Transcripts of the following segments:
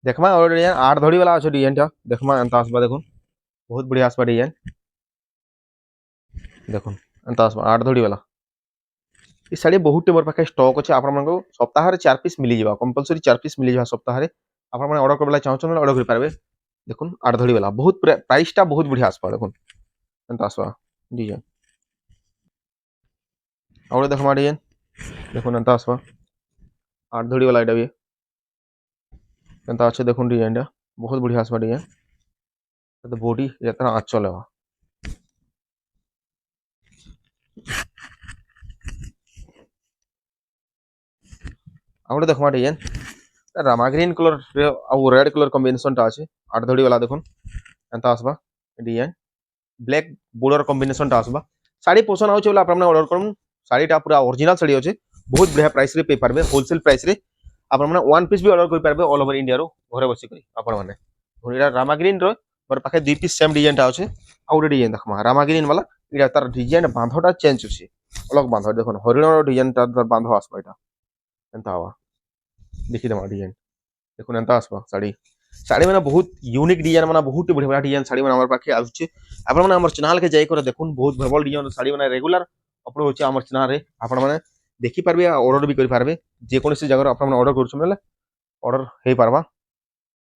देखमा और डिजाइन 8 धड़ी वाला अच्छे डिजाइन टा देखमा एंता आसबा देखुन बहुत बढ़िया आसबा डिजाइन देखुन एंता आसबा 8 धड़ी वाला ई साड़ी बहुत मोर पाखे स्टॉक अच्छे आपण मानको सप्ताह रे 4 पीस मिली जावा कंपलसरी 4 पीस मिली जावा सप्ताह रे आपण माने ऑर्डर करबला चाहछन ऑर्डर कर पारबे देखुन 8 धड़ी वाला बहुत प्राइस टा बहुत बढ़िया आसबा देखुन एंता आसबा डिजाइन और देखमा डिजाइन देखुन एंता आसबा 8 धड़ी वाला एटा भी एंता अच्छे देखुन डिजाइन टा बहुत बढ़िया आसबा डिजाइन तो बॉडी यात्रा आचल है आउट देखमा डिजाइन रामा green colour red colour combination टा अच्छे 8 धड़ी वाला देखुन एंता आसबा डिजाइन ब्लैक बॉर्डर कॉम्बिनेशन टा आसबा साड़ी पसंद आउछ बोला आपन ऑर्डर करम साड़ी टा पूरा ओरिजिनल साड़ी अच्छे बहुत बढ़िया प्राइस रे पे पारबे होलसेल प्राइस रे आपन माने वन पीस भी ऑर्डर कर पारबे ऑल ओवर इंडिया रो घरे बसी करी आपन माने एटा रामा ग्रीन रो मोर पाखे दुई पीस सेम डिजाइन टा अच्छे आउ रे डिजाइन देखमा रामा ग्रीन वाला इटा तार डिजाइन बांधोटा चेंज अछि अलग बांधो देखुन हरिण रो डिजाइन टा बांधो आसबा एटा एंता हवा देखि दमा डिजाइन देखुन एंता आसबा साड़ी साड़ी माने बहुत यूनिक डिजाइन माने बहुत बढ़िया बढ़िया डिजाइन साड़ी माने हमर पाखे आउचे आपन माने हमर चैनल के जाई कर देखुन बहुत भल डिजाइन साड़ी माने रेगुलर अपलोड होचे हमर चैनल रे आपन माने देखि पारबे ऑर्डर भी कर पारबे जे कोनोसी जगह आपन माने ऑर्डर करछु मतलब ऑर्डर हे पारबा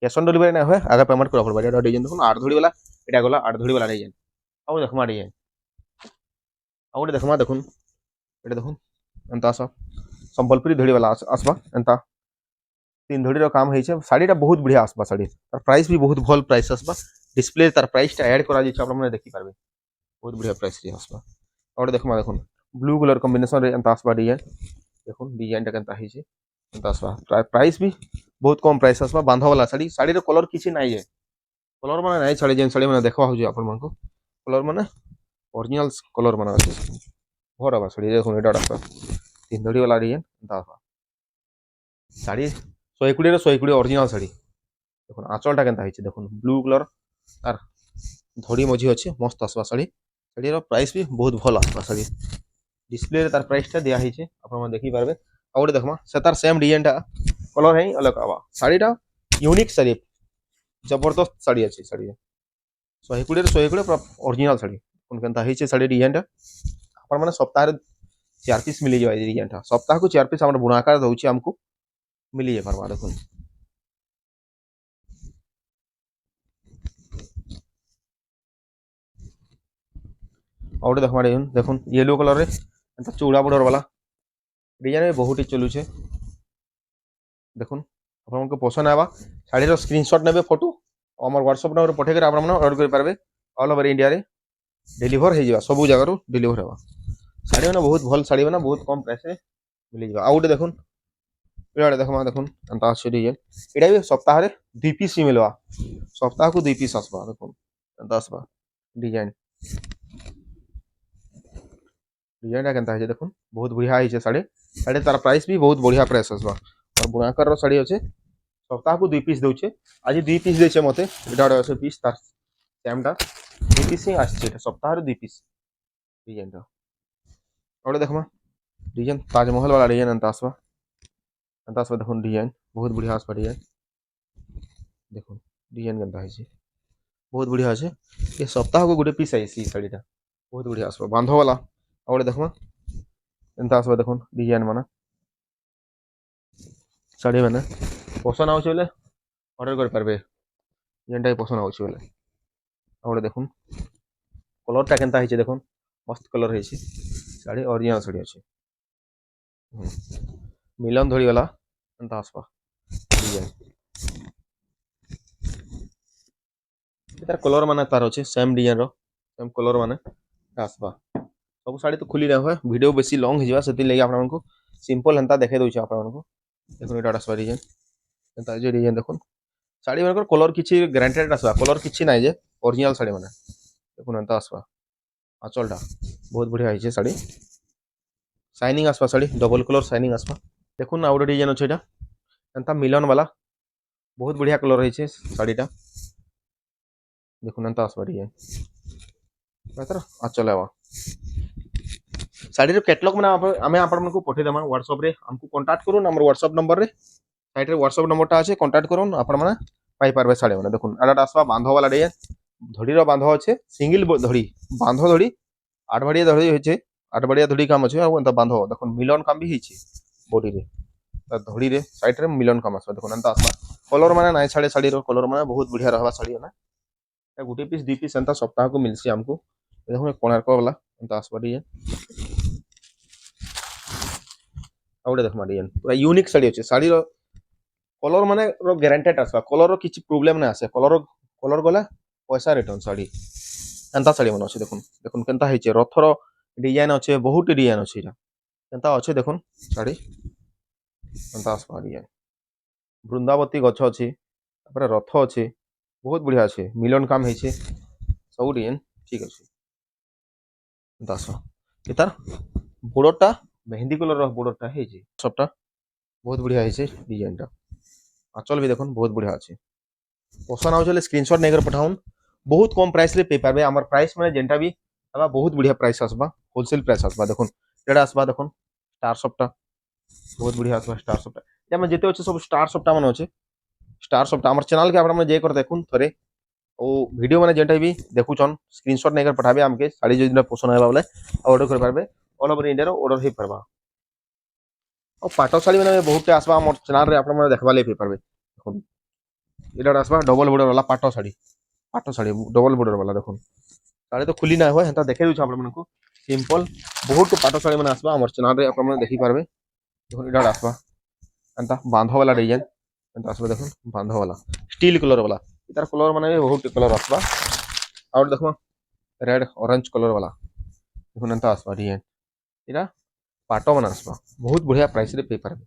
कैश ऑन डिलीवरी ना होय आगे पेमेंट कर पड़बा एटा डिजाइन देखुन 8 धड़ी वाला एटा गला 8 धड़ी वाला डिजाइन आउ देखमा डिजाइन आउ देखमा देखुन एटा देखुन एंता आसा संबलपुरी धड़ी वाला आसबा एंता 3 धड़ी रो काम हेछे साड़ी टा बहुत बढ़िया आसबा साड़ी तार प्राइस भी बहुत भल प्राइस आसबा डिस्प्ले तार प्राइस टा ऐड करा जे आपन माने देखि पारबे बहुत बढ़िया प्राइस रे आसबा और देखमा देखुन ब्लू कलर कॉम्बिनेशन रे एंता आसबा डिजाइन देखुन डिजाइन टा केनता हेछे एंता आसबा प्राइस भी बहुत कम प्राइस आसबा बांधा वाला साड़ी साड़ी रो कलर किछि नाइ है कलर माने नाइ साड़ी जेन साड़ी माने देखवा होजे आपन मानको कलर माने ओरिजिनल कलर माने अछि भर आबा साड़ी देखुन एटा आसबा 3 धड़ी वाला डिजाइन एंता आसबा साड़ी 120 रो 120 ओरिजिनल साड़ी देखुन आंचल टा केनता हेछे देखुन ब्लू कलर आर धड़ी मझी अच्छे मस्त आसबा साड़ी साड़ी प्राइस भी बहुत भल आसबा साड़ी डिस्प्ले रे तार प्राइस टा दिया हेछे आपन माने देखि पारबे और देखमा से तार सेम डिजाइन टा कलर है अलग आवा साड़ी टा यूनिक साड़ी जबरदस्त साड़ी अच्छे साड़ी 120 रे 120 ओरिजिनल साड़ी कोन केनता हेछे साड़ी डिजाइन टा आपन माने सप्ताह रे 4 पीस मिली जाय डिजाइन टा सप्ताह को 4 पीस हमर बुनाकार दउची हमको मिली जाय परवा देखुन और देखमा देखुन येलो कलर रे एंता चूड़ा बॉर्डर वाला डिजाइन में बहुत ही चलू छे देखुन आपन को पसंद आवा साड़ी रो स्क्रीनशॉट नेबे फोटो हमर व्हाट्सएप नंबर पठे कर आपन ऑर्डर कर पारबे ऑल ओवर इंडिया रे डिलीवर हे जिवा सब जगह रो डिलीवर हेबा साड़ी माने बहुत भल साड़ी माने बहुत कम प्राइस रे मिली जिवा आउट देखुन एडा देखमा देखुन एंता आछे डिजाइन एडा भी सप्ताह रे 2 पीस ही मिलवा सप्ताह को 2 पीस आसबा देखुन एंता आसबा डिजाइन डिजाइन टा केनता है देखुन बहुत बढ़िया है साड़ी साड़ी तार प्राइस भी बहुत बढ़िया प्राइस आसबा और बुनाकर रो साड़ी अच्छे सप्ताह को 2 पीस दउचे आज 2 पीस देछे मते एटा अच्छे पीस तार सेम टा 2 पीस ही आछे एटा सप्ताह रे 2 पीस डिजाइन टा और देखमा डिजाइन ताजमहल वाला डिजाइन एंता आसबा देखुन डिजाइन बहुत बढ़िया आसबा डिजाइन देखुन डिजाइन केनता है बहुत बढ़िया अच्छे ये सप्ताह को गोटे पीस आइसी साड़ी टा बहुत बढ़िया आसबा बांधो वाला और देखमा एंता आसबा देखुन डिजाइन माने साड़ी माने पसंद आउछ बोले ऑर्डर कर पारबे जेनटा पसंद आउछ बोले और देखुन कलर टा केनता हेछे देखुन मस्त कलर हेछे साड़ी ओरिजिनल साड़ी अच्छे मिलन धड़ी वाला एंता आसबा डिजाइन तार कलर माने तार अच्छे सेम डिजाइन रो सेम कलर माने आसबा सब साड़ी तो खुली ना हुए वीडियो बेसी लॉन्ग हिजवा सेति लगे आपन को सिंपल हंता देखे दउछ आपन को देखुन एटा आसबा डिजाइन एंता जे डिजाइन देखुन साड़ी मानकर कलर किछि ग्यारंटेड आसबा कलर किछि नाइ जे ओरिजिनल साड़ी माने देखुन एंता आसबा आंचलटा बहुत बढ़िया है साड़ी शाइनिंग आसबा साड़ी डबल कलर शाइनिंग आसबा देखुन आउट डिजाइन अच्छे एटा एंता मिलन वाला बहुत बढ़िया कलर है साड़ीटा देखुन एंता आसबा डिजाइन बेहतर आंचल आवा साड़ी रो कैटलॉग माने आमे आपन को पठे देमा व्हाट्सएप रे हमको कांटेक्ट करून हमर व्हाट्सएप नंबर रे साइड रे व्हाट्सएप नंबरटा अच्छे कांटेक्ट करूँ आपण मैंने पाई पारबे साड़ी मैंने देखुन एटा आसवा बांध वाला डिजाइन धड़ी बांध अच्छे सिंगल धड़ी बांध धड़ी 8 बाड़िया धड़ी होचे 8 बाड़िया धड़ी काम अच्छे आ बांध देखुन मिलन काम भी होइछे बॉडी रे धड़ी रे साइड रे मिलन काम आसवा देखुन एंता आसवा कलर माने नाइ छाड़े साड़ी रो कलर माने बहुत बढ़िया रहबा साड़ी ना गुटे पीस दी पीस एंता सप्ताह को मिलसी हमको देखो कोणार्क वाला एंता आसवा डिजाइन आउटे देखमा डिजाइन पूरा यूनिक साड़ी अच्छे साड़ी रो कलर माने रो ग्यारंटेड आसवा कलर रो किछि प्रॉब्लम ना आसे कलर कलर गला पैसा रिटर्न साड़ी एंता साड़ी मन अच्छे देखुन देखुन केनता हेचे रथर डिजाइन अच्छे बहुत डिजाइन अच्छे एटा केनता अच्छे देखुन साड़ी एंता आसवा डिजाइन वृंदावती गछ अच्छे तापर रथ अच्छे बहुत बढ़िया अच्छे मिलन काम हेचे सब डिजाइन ठीक अच्छे एंता आसवा तार बॉर्डरटा मेहंदी कलर रो बॉर्डरटा हेचे सबटा बहुत बढ़िया हेचे डिजाइनटा आंचल भी देखुन बहुत बढ़िया अच्छे पसंद आउछ स्क्रीनशॉट नेकर पठाउन बहुत कम प्राइस रे पे पारबे हमर प्राइस माने जेंटा भी आबा बहुत बढ़िया प्राइस आसबा होलसेल प्राइस आसबा देखुन जेडा आसबा देखुन स्टार सप्टा बहुत बढ़िया आसबा स्टार सप्टा या में जेते अछि सब स्टार सप्टा मन अछि स्टार सप्टा हमर चैनल के आपण में जे कर देखुन थरे ओ वीडियो माने जेंटा भी देखुचन स्क्रीनशॉट नेकर पठाबे हमके साड़ी जे दिन पसंद आइबा बोले ऑर्डर कर पारबे ऑल ओवर इंडिया रो ऑर्डर हे परबा और पाटो साड़ी माने बहुत आसबा हमर चैनल रे आपण में देखबा ले पे पारबे देखुन एटा आसबा डबल बॉर्डर वाला पाटो साड़ी डबल बॉर्डर वाला देखुन साड़ी तो खुली ना हो हेंता देखे दउछ आपण मानकु सिंपल बहुत पाटो साड़ी माने आसबा हमर चैनल रे आपण माने देखि पारबे देखुन एटा आसबा एंता बांध वाला डिजाइन एंता आसबा देखुन बांध वाला स्टील कलर वाला इतार कलर माने बहुत कलर आसबा और देखो रेड ऑरेंज कलर वाला देखुन एंता आसबा डिजाइन एटा पाटो माने आसबा बहुत बढ़िया प्राइस रे पे पारबे